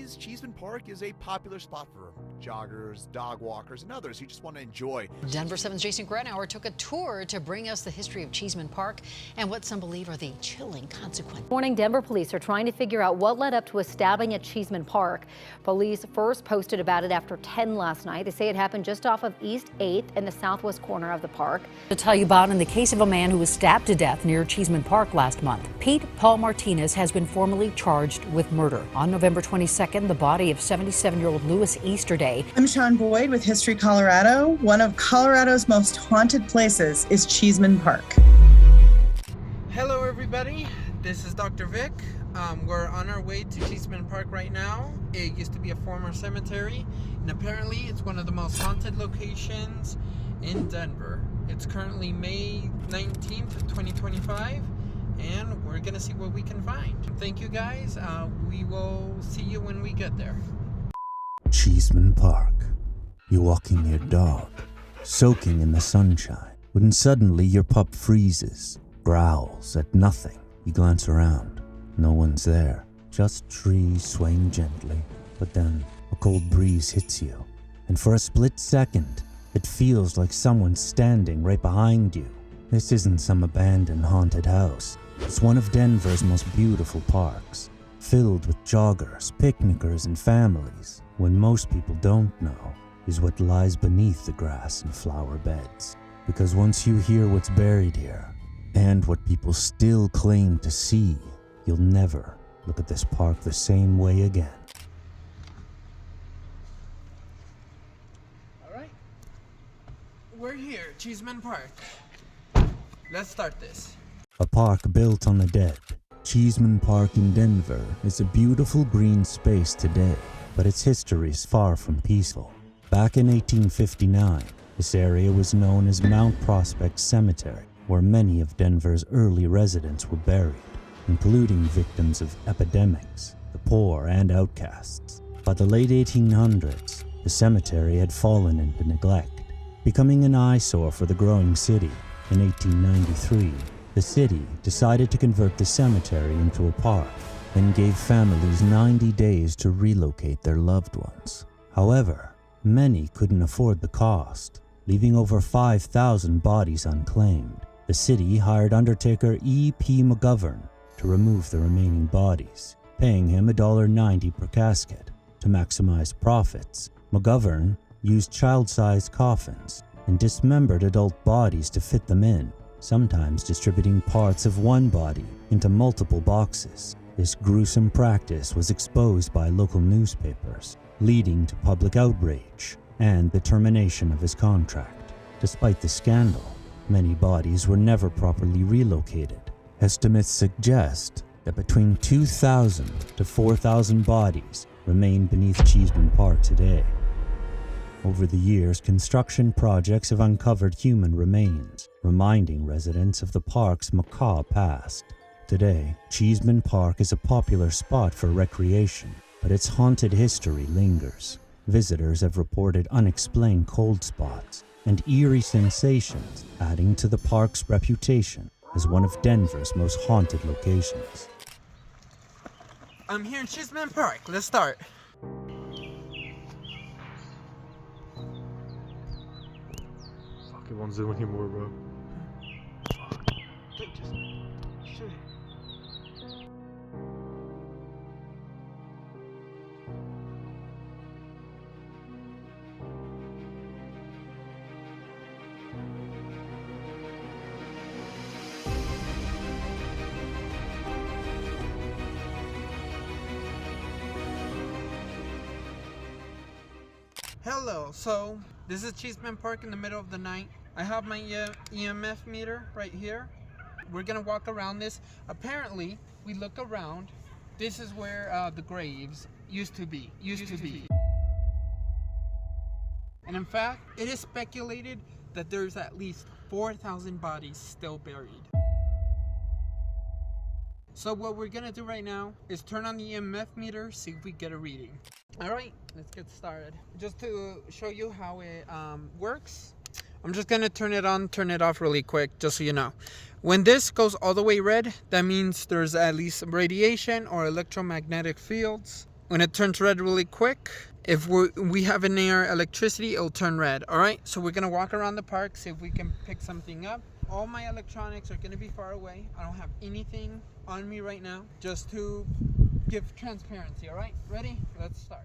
days, Cheeseman Park is a popular spot for joggers, dog walkers, and others who just want to enjoy. Denver 7's Jason Granauer took a tour to bring us the history of Cheeseman Park and what some believe are the chilling consequences. Morning, Denver police are trying to figure out what led up to a stabbing at Cheeseman Park. Police first posted about it after 10 last night. They say it happened just off of East 8th in the southwest corner of the park. To tell you about in the case of a man who was stabbed to death near Cheeseman Park last month. Pete Paul Martinez has been formally charged with murder. On November 22nd, the body of 77-year-old Louis Easterday. I'm Sean Boyd with History Colorado. One of Colorado's most haunted places is Cheeseman Park. Hello everybody, this is Dr. Vic. We're on our way to Cheeseman Park right now. It used to be a former cemetery, and apparently it's one of the most haunted locations in Denver. It's currently May 19th, 2025, and we're gonna see what we can find. Thank you guys. We will see you when we get there. Cheeseman Park. You're walking your dog, soaking in the sunshine, when suddenly your pup freezes, growls at nothing. You glance around. No one's there. Just trees swaying gently. But then a cold breeze hits you, and for a split second, it feels like someone's standing right behind you. This isn't some abandoned haunted house. It's one of Denver's most beautiful parks, filled with joggers, picnickers, and families. When most people don't know is what lies beneath the grass and flower beds. Because once you hear what's buried here, and what people still claim to see, you'll never look at this park the same way again. Alright, we're here, Cheeseman Park. Let's start this. A park built on the dead. Cheeseman Park in Denver is a beautiful green space today, but its history is far from peaceful. Back in 1859, this area was known as Mount Prospect Cemetery, where many of Denver's early residents were buried, including victims of epidemics, the poor, and outcasts. By the late 1800s, the cemetery had fallen into neglect, becoming an eyesore for the growing city. In 1893, the city decided to convert the cemetery into a park and gave families 90 days to relocate their loved ones. However, many couldn't afford the cost, leaving over 5,000 bodies unclaimed. The city hired undertaker E.P. McGovern to remove the remaining bodies, paying him $1.90 per casket. To maximize profits, McGovern used child-sized coffins and dismembered adult bodies to fit them in, sometimes distributing parts of one body into multiple boxes. This gruesome practice was exposed by local newspapers, leading to public outrage and the termination of his contract. Despite the scandal, many bodies were never properly relocated. Estimates suggest that between 2,000 to 4,000 bodies remain beneath Cheeseman Park today. Over the years, construction projects have uncovered human remains, reminding residents of the park's macabre past. Today, Cheeseman Park is a popular spot for recreation, but its haunted history lingers. Visitors have reported unexplained cold spots and eerie sensations, adding to the park's reputation as one of Denver's most haunted locations. I'm here in Cheeseman Park. Let's start. Fuck, it won't zoom anymore, bro. Dude, just shoot it. Hello, so this is Cheeseman Park in the middle of the night. I have my EMF meter right here. We're gonna walk around this. Apparently, we look around. This is where the graves used to be. And in fact, it is speculated that there's at least 4,000 bodies still buried. So what we're gonna do right now is turn on the EMF meter, see if we get a reading. All right, let's get started. Just to show you how it works, I'm just gonna turn it on, turn it off really quick, just so you know. When this goes all the way red, that means there's at least some radiation or electromagnetic fields. When it turns red really quick, if we have any electricity, it'll turn red. All right, so we're gonna walk around the park, see if we can pick something up. All my electronics are gonna be far away. I don't have anything on me right now, just to give transparency. All right, ready? Let's start.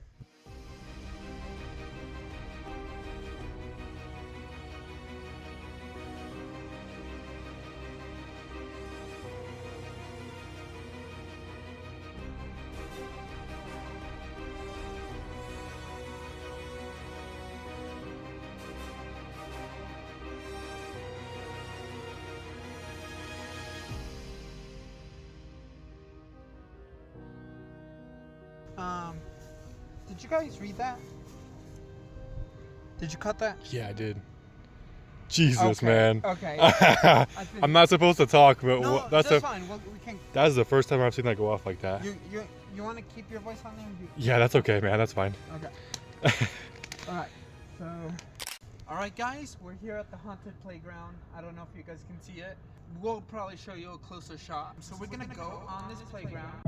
Did you guys read that? Did you cut that? Yeah, I did. Jesus, Okay, man. okay. I'm not supposed to talk, but No, that's fine. Well, we can. that's the first time I've seen that go off like that. You want to keep your voice on there? Yeah, that's okay, man. That's fine. Okay. All right. So, all right, guys, we're here at the haunted playground. I don't know if you guys can see it. We'll probably show you a closer shot. So we're gonna go on this playground,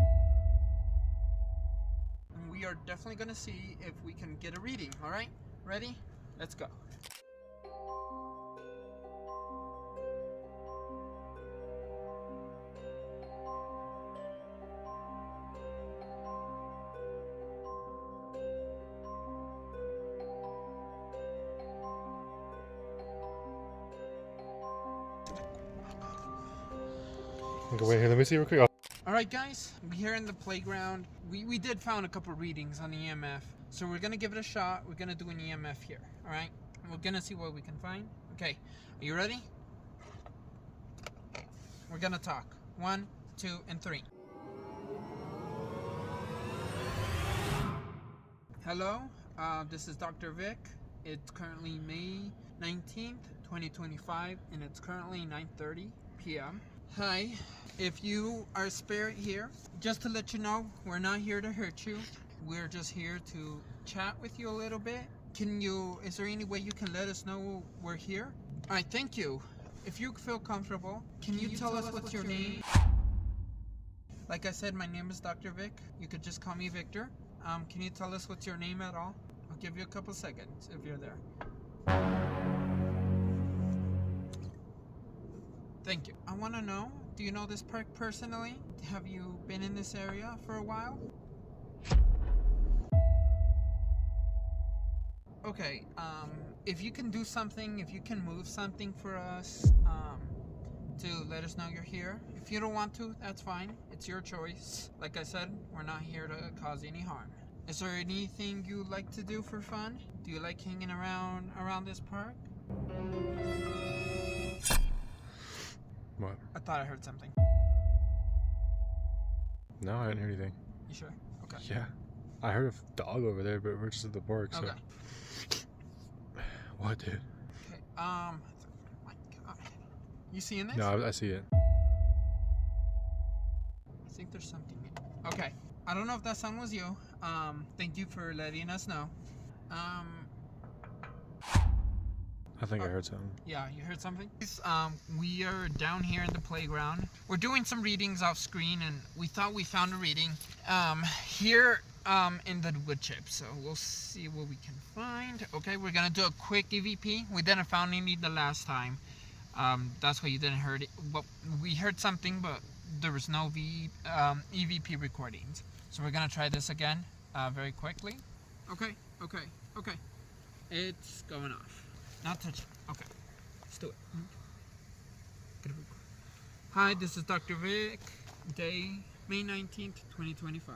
and we are definitely gonna see if we can get a reading. All right, ready? Let's go. Okay, wait here. Let me see real quick. All right, guys, we're here in the playground. We did found a couple readings on EMF, so we're gonna give it a shot. We're gonna do an EMF here. All right, and we're gonna see what we can find. Okay, are you ready? We're gonna talk. 1, 2, and 3. Hello, this is Dr. Vic. It's currently May 19th, 2025, and it's currently 9:30 p.m. Hi, if you are a spirit here, just to let you know, we're not here to hurt you. We're just here to chat with you a little bit. Is there any way you can let us know we're here? All right, thank you. If you feel comfortable, can you tell us what's your name? Like I said, my name is Dr. Vic. You could just call me Victor. Can you tell us what's your name at all? I'll give you a couple seconds if you're there. Thank you. I want to know, do you know this park personally? Have you been in this area for a while? Okay, if you can do something, if you can move something for us, to let us know you're here. If you don't want to, that's fine. It's your choice. Like I said, we're not here to cause any harm. Is there anything you like to do for fun? Do you like hanging around this park? What? I thought I heard something. No, I didn't hear anything. You sure? Okay. Yeah, I heard a dog over there, but we're just at the park, so. Okay. What, dude? Okay. My God. You seeing this? No, I see it. I think there's something in it. Okay. I don't know if that sound was you. Thank you for letting us know. I think I heard something. Yeah, you heard something? We are down here in the playground. We're doing some readings off screen, and we thought we found a reading here in the wood chip. So we'll see what we can find. Okay, we're gonna do a quick EVP. We didn't found any the last time. That's why you didn't heard it. Well, we heard something, but there was no EVP recordings. So we're gonna try this again very quickly. Okay. It's going off. Not touch it. Okay. Let's do it. Hi, this is Dr. Vic. Day, May 19th, 2025.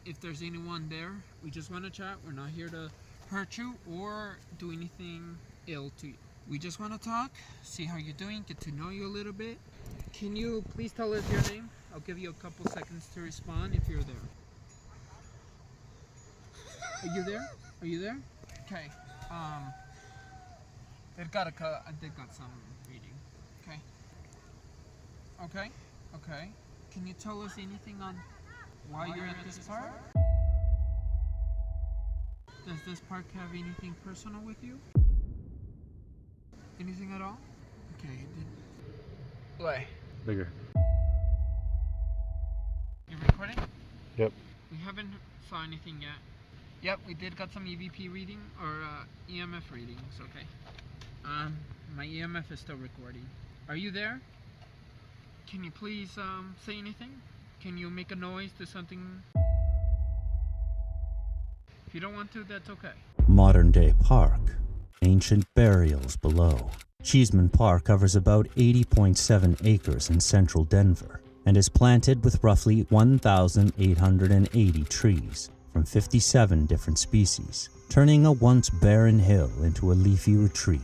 If there's anyone there, we just want to chat. We're not here to hurt you or do anything ill to you. We just want to talk, see how you're doing, get to know you a little bit. Can you please tell us your name? I'll give you a couple seconds to respond if you're there. Are you there? Are you there? Okay. I did got some reading. Okay. Can you tell us anything on why you're at this park? Does this park have anything personal with you? Anything at all? Okay. Why? Bigger. You're recording? Yep. We haven't saw anything yet. Yep, we did got some EVP reading or EMF readings. Okay. My EMF is still recording. Are you there? Can you please say anything? Can you make a noise to something? If you don't want to, that's okay. Modern day park. Ancient burials below. Cheeseman Park covers about 80.7 acres in central Denver and is planted with roughly 1,880 trees from 57 different species, turning a once barren hill into a leafy retreat.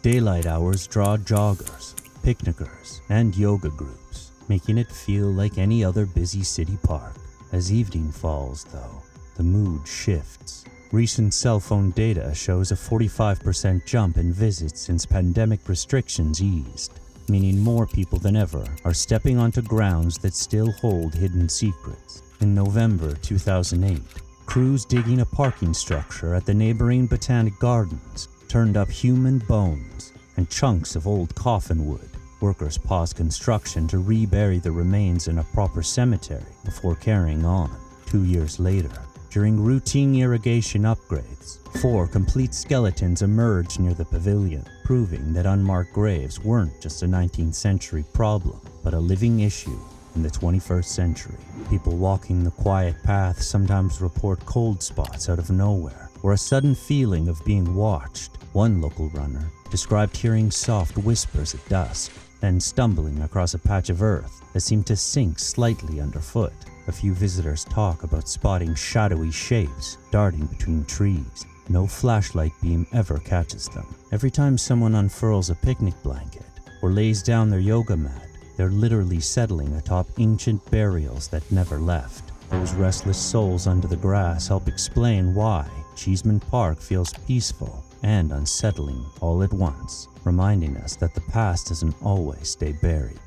Daylight hours draw joggers, picnickers, and yoga groups, making it feel like any other busy city park. As evening falls, though, the mood shifts. Recent cell phone data shows a 45% jump in visits since pandemic restrictions eased, meaning more people than ever are stepping onto grounds that still hold hidden secrets. In November 2008, crews digging a parking structure at the neighboring Botanic Gardens turned up human bones and chunks of old coffin wood. Workers paused construction to rebury the remains in a proper cemetery before carrying on. 2 years later, during routine irrigation upgrades, 4 complete skeletons emerged near the pavilion, proving that unmarked graves weren't just a 19th century problem, but a living issue in the 21st century. People walking the quiet path sometimes report cold spots out of nowhere, or a sudden feeling of being watched. One local runner described hearing soft whispers at dusk, then stumbling across a patch of earth that seemed to sink slightly underfoot. A few visitors talk about spotting shadowy shapes darting between trees. No flashlight beam ever catches them. Every time someone unfurls a picnic blanket or lays down their yoga mat, they're literally settling atop ancient burials that never left. Those restless souls under the grass help explain why Cheeseman Park feels peaceful and unsettling all at once, reminding us that the past doesn't always stay buried.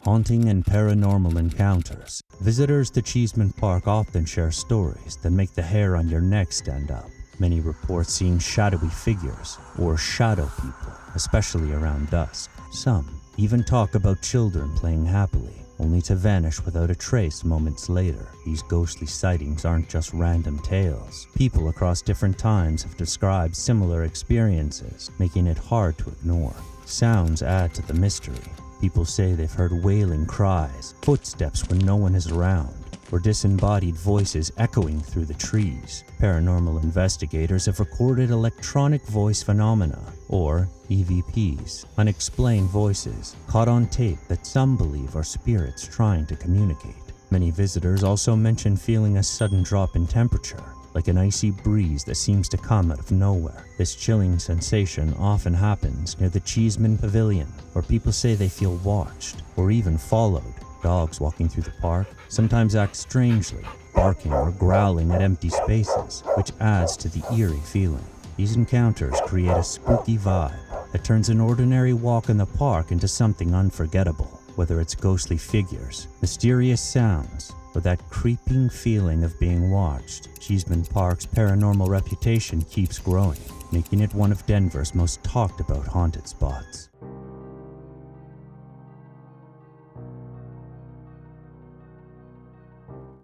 Haunting and paranormal encounters. Visitors to Cheeseman Park often share stories that make the hair on your neck stand up. Many report seeing shadowy figures or shadow people, especially around dusk. Some even talk about children playing happily, only to vanish without a trace moments later. These ghostly sightings aren't just random tales. People across different times have described similar experiences, making it hard to ignore. Sounds add to the mystery. People say they've heard wailing cries, footsteps when no one is around, or disembodied voices echoing through the trees. Paranormal investigators have recorded electronic voice phenomena, or EVPs, unexplained voices, caught on tape that some believe are spirits trying to communicate. Many visitors also mention feeling a sudden drop in temperature, like an icy breeze that seems to come out of nowhere. This chilling sensation often happens near the Cheeseman Pavilion, where people say they feel watched or even followed. Dogs walking through the park sometimes act strangely, barking or growling at empty spaces, which adds to the eerie feeling. These encounters create a spooky vibe that turns an ordinary walk in the park into something unforgettable. Whether it's ghostly figures, mysterious sounds, or that creeping feeling of being watched, Cheeseman Park's paranormal reputation keeps growing, making it one of Denver's most talked about haunted spots.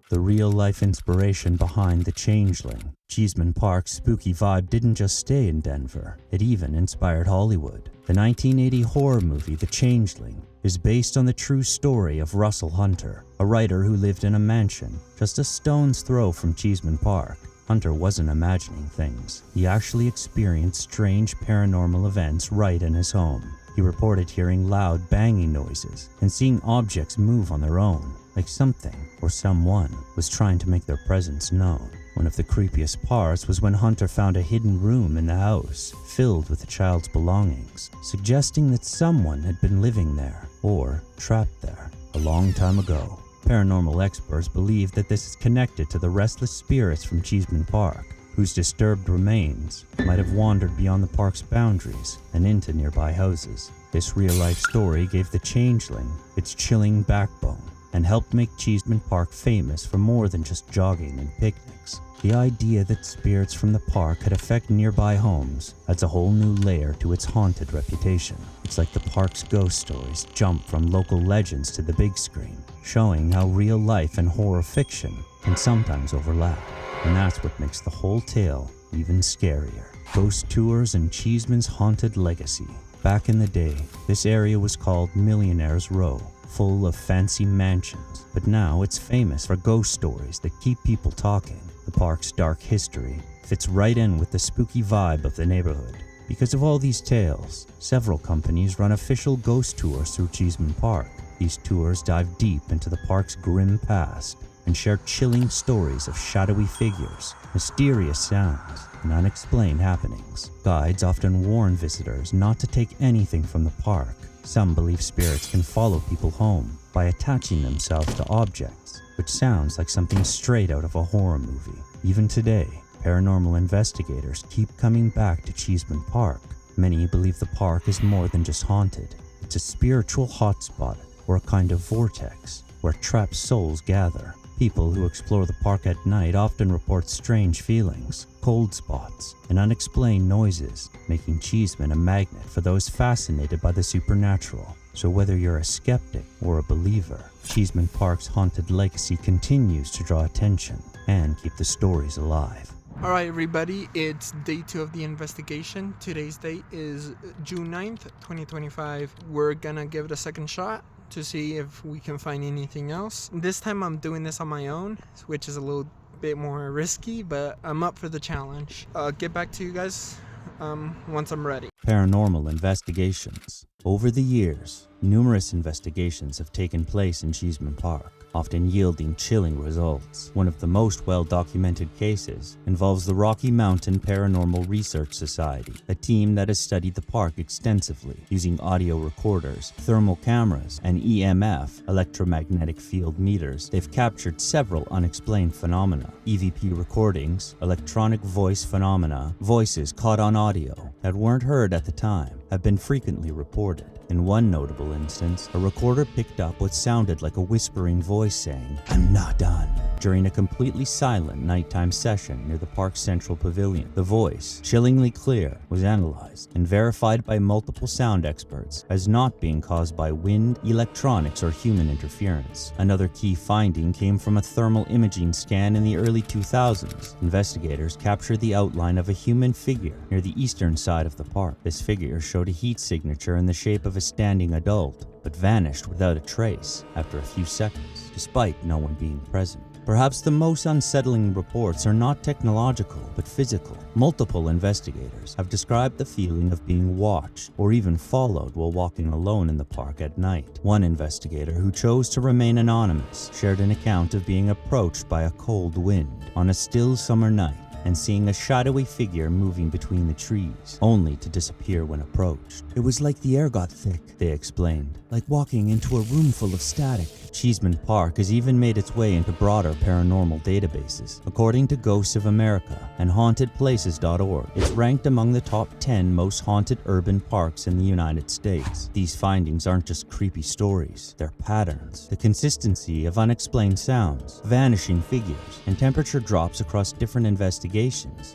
The real-life inspiration behind the Changeling. Cheeseman Park's spooky vibe didn't just stay in Denver, it even inspired Hollywood. The 1980 horror movie The Changeling is based on the true story of Russell Hunter, a writer who lived in a mansion just a stone's throw from Cheeseman Park. Hunter wasn't imagining things. He actually experienced strange paranormal events right in his home. He reported hearing loud banging noises and seeing objects move on their own, like something or someone was trying to make their presence known. One of the creepiest parts was when Hunter found a hidden room in the house filled with the child's belongings, suggesting that someone had been living there or trapped there a long time ago. Paranormal experts believe that this is connected to the restless spirits from Cheeseman Park, whose disturbed remains might have wandered beyond the park's boundaries and into nearby houses. This real-life story gave the Changeling its chilling backbone, and helped make Cheeseman Park famous for more than just jogging and picnics. The idea that spirits from the park could affect nearby homes adds a whole new layer to its haunted reputation. It's like the park's ghost stories jump from local legends to the big screen, showing how real life and horror fiction can sometimes overlap. And that's what makes the whole tale even scarier. Ghost tours and Cheeseman's haunted legacy. Back in the day, this area was called Millionaire's Row, full of fancy mansions, but now it's famous for ghost stories that keep people talking. The park's dark history fits right in with the spooky vibe of the neighborhood. Because of all these tales, several companies run official ghost tours through Cheeseman Park. These tours dive deep into the park's grim past and share chilling stories of shadowy figures, mysterious sounds, and unexplained happenings. Guides often warn visitors not to take anything from the park. Some believe spirits can follow people home by attaching themselves to objects, which sounds like something straight out of a horror movie. Even today, paranormal investigators keep coming back to Cheeseman Park. Many believe the park is more than just haunted. It's a spiritual hotspot, or a kind of vortex, where trapped souls gather. People who explore the park at night often report strange feelings, cold spots, and unexplained noises, making Cheeseman a magnet for those fascinated by the supernatural. So whether you're a skeptic or a believer, Cheeseman Park's haunted legacy continues to draw attention and keep the stories alive. All right, everybody, it's day 2 of the investigation. Today's date is June 9th, 2025. We're gonna give it a second shot to see if we can find anything else. This time I'm doing this on my own, which is a little bit more risky, but I'm up for the challenge. I'll get back to you guys once I'm ready. Paranormal investigations. Over the years, numerous investigations have taken place in Cheeseman Park, often yielding chilling results. One of the most well-documented cases involves the Rocky Mountain Paranormal Research Society, a team that has studied the park extensively using audio recorders, thermal cameras, and EMF, electromagnetic field meters. They've captured several unexplained phenomena, EVP recordings, electronic voice phenomena, voices caught on audio that weren't heard at the time, have been frequently reported. In one notable instance, a recorder picked up what sounded like a whispering voice saying, "I'm not done," during a completely silent nighttime session near the park's central pavilion. The voice, chillingly clear, was analyzed and verified by multiple sound experts as not being caused by wind, electronics, or human interference. Another key finding came from a thermal imaging scan in the early 2000s. Investigators captured the outline of a human figure near the eastern side of the park. This figure showed a heat signature in the shape of a standing adult, but vanished without a trace after a few seconds, despite no one being present. Perhaps the most unsettling reports are not technological, but physical. Multiple investigators have described the feeling of being watched or even followed while walking alone in the park at night. One investigator, who chose to remain anonymous, shared an account of being approached by a cold wind on a still summer night and seeing a shadowy figure moving between the trees, only to disappear when approached. "It was like the air got thick," they explained, "like walking into a room full of static." Cheeseman Park has even made its way into broader paranormal databases. According to Ghosts of America and HauntedPlaces.org, it's ranked among the top 10 most haunted urban parks in the United States. These findings aren't just creepy stories, they're patterns. The consistency of unexplained sounds, vanishing figures, and temperature drops across different investigations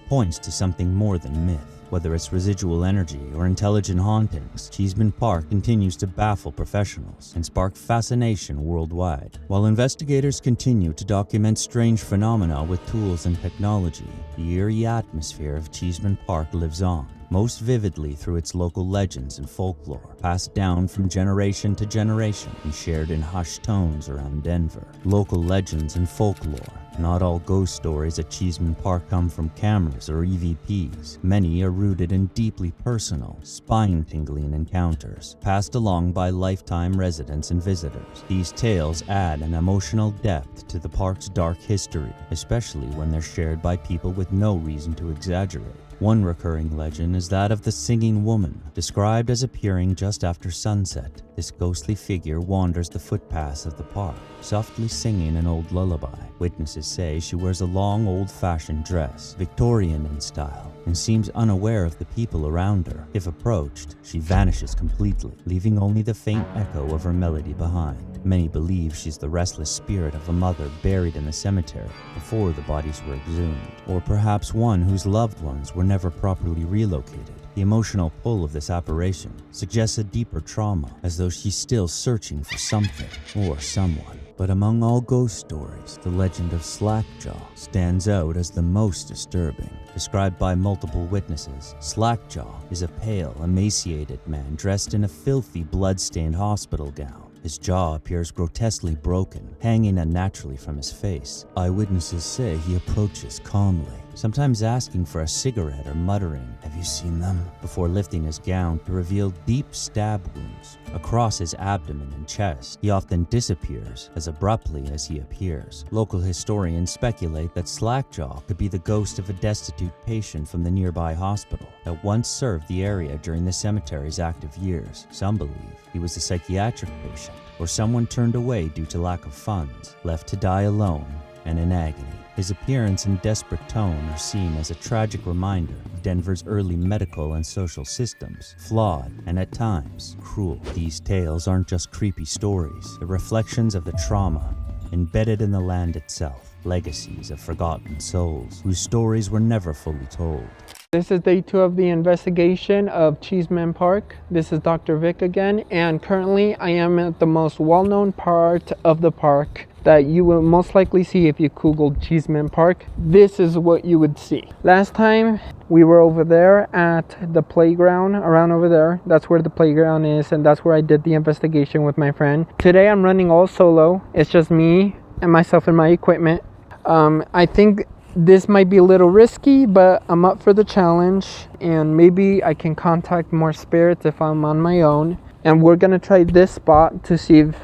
points to something more than myth. Whether it's residual energy or intelligent hauntings, Cheeseman Park continues to baffle professionals and spark fascination worldwide. While investigators continue to document strange phenomena with tools and technology, the eerie atmosphere of Cheeseman Park lives on, most vividly through its local legends and folklore, passed down from generation to generation and shared in hushed tones around Denver. Local legends and folklore. Not all ghost stories at Cheeseman Park come from cameras or EVPs. Many are rooted in deeply personal, spine-tingling encounters, passed along by lifetime residents and visitors. These tales add an emotional depth to the park's dark history, especially when they're shared by people with no reason to exaggerate. One recurring legend is that of the singing woman, described as appearing just after sunset. This ghostly figure wanders the footpaths of the park, softly singing an old lullaby. Witnesses say she wears a long, old-fashioned dress, Victorian in style, and seems unaware of the people around her. If approached, she vanishes completely, leaving only the faint echo of her melody behind. Many believe she's the restless spirit of a mother buried in the cemetery before the bodies were exhumed, or perhaps one whose loved ones were never properly relocated. The emotional pull of this apparition suggests a deeper trauma, as though she's still searching for something or someone. But among all ghost stories, the legend of Slackjaw stands out as the most disturbing. Described by multiple witnesses, Slackjaw is a pale, emaciated man dressed in a filthy, blood-stained hospital gown. His jaw appears grotesquely broken, hanging unnaturally from his face. Eyewitnesses say he approaches calmly, sometimes asking for a cigarette or muttering, "Have you seen them?" before lifting his gown to reveal deep stab wounds across his abdomen and chest. He often disappears as abruptly as he appears. Local historians speculate that Slackjaw could be the ghost of a destitute patient from the nearby hospital that once served the area during the cemetery's active years. Some believe he was a psychiatric patient, or someone turned away due to lack of funds, left to die alone and in agony. His appearance and desperate tone are seen as a tragic reminder of Denver's early medical and social systems, flawed and at times cruel. These tales aren't just creepy stories, they're reflections of the trauma embedded in the land itself, legacies of forgotten souls whose stories were never fully told. This is day 2 of the investigation of Cheeseman Park. This is Dr. Vic again, and currently I am at the most well-known part of the park that you will most likely see if you googled Cheeseman Park. This is what you would see. Last time we were over there at the playground, around over there. That's where the playground is, and that's where I did the investigation with my friend. Today I'm running all solo. It's just me and myself and my equipment. I think this might be a little risky, but I'm up for the challenge, and maybe I can contact more spirits if I'm on my own. And we're gonna try this spot to see if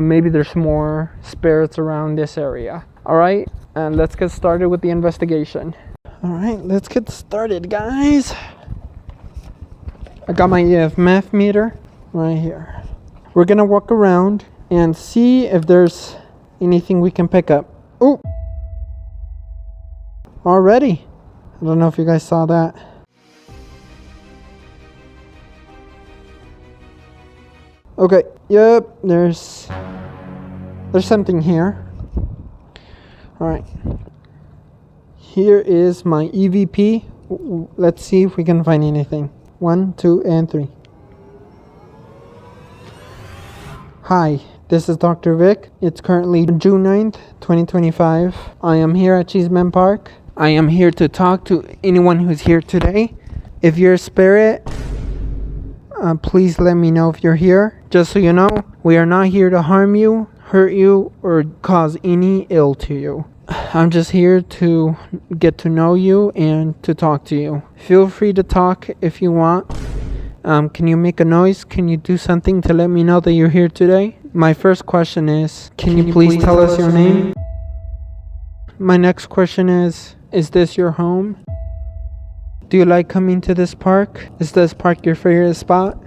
maybe there's more spirits around this area. All right, and let's get started with the investigation. All right, let's get started, guys. I got my EMF meter right here. We're gonna walk around and see if there's anything we can pick up. Oh, already. I don't know if you guys saw that. Okay, yep, there's something here. All right, here is my EVP. Let's see if we can find anything. 1, 2, and 3. Hi, this is Dr. Vic. It's currently June 9th, 2025. I am here at Cheeseman Park. I am here to talk to anyone who's here today. If you're a spirit, please let me know if you're here. Just so you know, we are not here to harm you, hurt you, or cause any ill to you. I'm just here to get to know you and to talk to you. Feel free to talk if you want. Can you make a noise? Can you do something to let me know that you're here today? My first question is, can you please tell us your name? My next question is this your home? Do you like coming to this park? Is this park your favorite spot?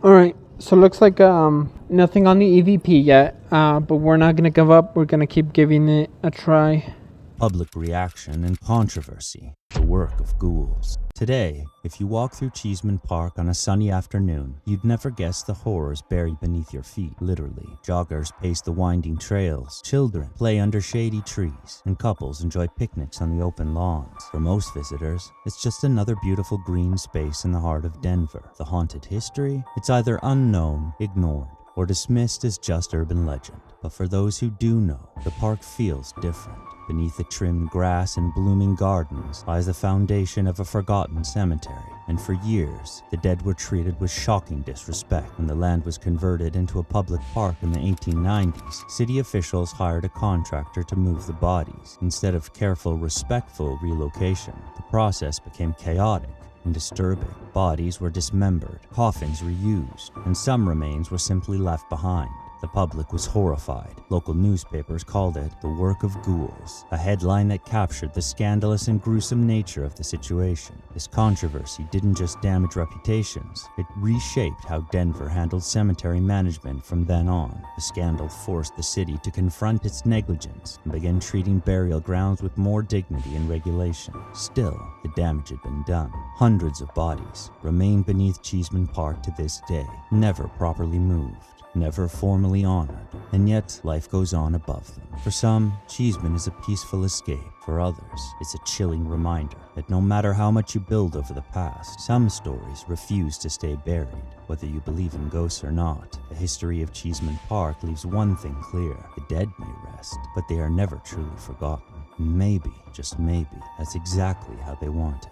Alright, so looks like nothing on the EVP yet, but we're not gonna give up. We're gonna keep giving it a try. Public reaction and controversy, the work of ghouls. Today, if you walk through Cheeseman Park on a sunny afternoon, you'd never guess the horrors buried beneath your feet, literally. Joggers pace the winding trails, children play under shady trees, and couples enjoy picnics on the open lawns. For most visitors, it's just another beautiful green space in the heart of Denver. The haunted history? It's either unknown, ignored, or dismissed as just urban legend. But for those who do know, the park feels different. Beneath the trimmed grass and blooming gardens lies the foundation of a forgotten cemetery. And for years, the dead were treated with shocking disrespect. When the land was converted into a public park in the 1890s, city officials hired a contractor to move the bodies. Instead of careful, respectful relocation, the process became chaotic and disturbing. Bodies were dismembered, coffins reused, and some remains were simply left behind. The public was horrified. Local newspapers called it the work of ghouls, a headline that captured the scandalous and gruesome nature of the situation. This controversy didn't just damage reputations, it reshaped how Denver handled cemetery management from then on. The scandal forced the city to confront its negligence and begin treating burial grounds with more dignity and regulation. Still, the damage had been done. Hundreds of bodies remain beneath Cheeseman Park to this day, never properly moved, never formally honored, and yet life goes on above them. For some, Cheeseman is a peaceful escape. For others, it's a chilling reminder that no matter how much you build over the past, some stories refuse to stay buried. Whether you believe in ghosts or not, the history of Cheeseman Park leaves one thing clear: the dead may rest, but they are never truly forgotten. And maybe, just maybe, that's exactly how they want it.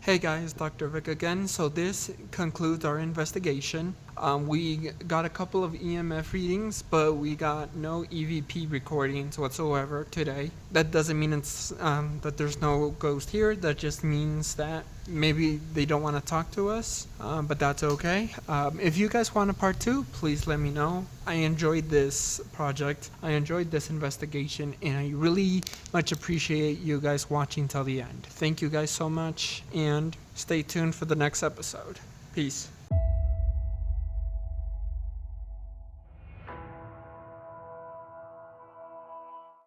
Hey guys, Dr. Vic again. So this concludes our investigation. We got a couple of EMF readings, but we got no EVP recordings whatsoever today. That doesn't mean it's that there's no ghost here. That just means that maybe they don't want to talk to us, but that's okay. If you guys want a part 2, please let me know. I enjoyed this project. I enjoyed this investigation, and I really much appreciate you guys watching till the end. Thank you guys so much, and stay tuned for the next episode. Peace.